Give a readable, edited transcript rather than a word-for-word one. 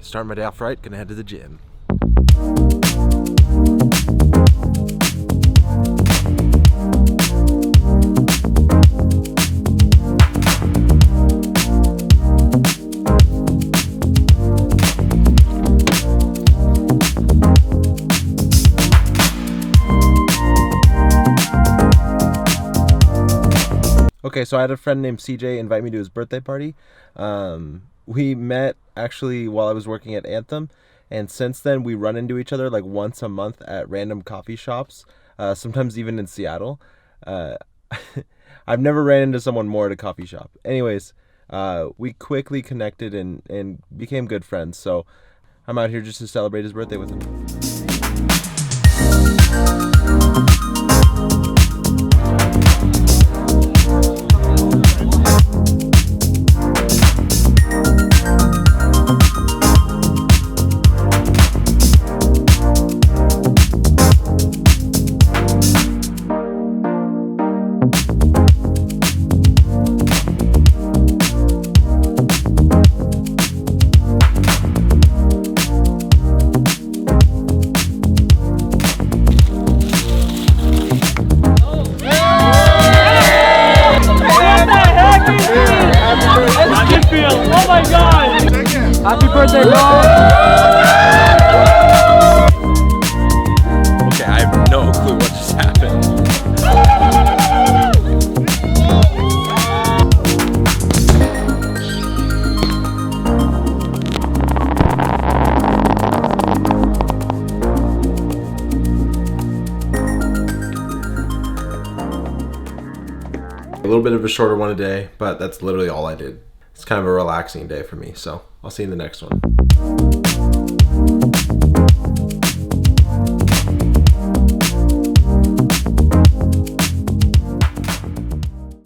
Starting my day off right, gonna head to the gym. Okay, so I had a friend named CJ invite me to his birthday party. We met actually while I was working at Anthem, and since then we run into each other like once a month at random coffee shops, sometimes even in Seattle. Uh, I've never ran into someone more at a coffee shop. Anyways, we quickly connected and became good friends, so I'm out here just to celebrate his birthday with him. Oh my God! Happy birthday, bro! Okay, I have no clue what just happened. A little bit of a shorter one a day, but that's literally all I did. It's kind of a relaxing day for me, so I'll see you in the next one.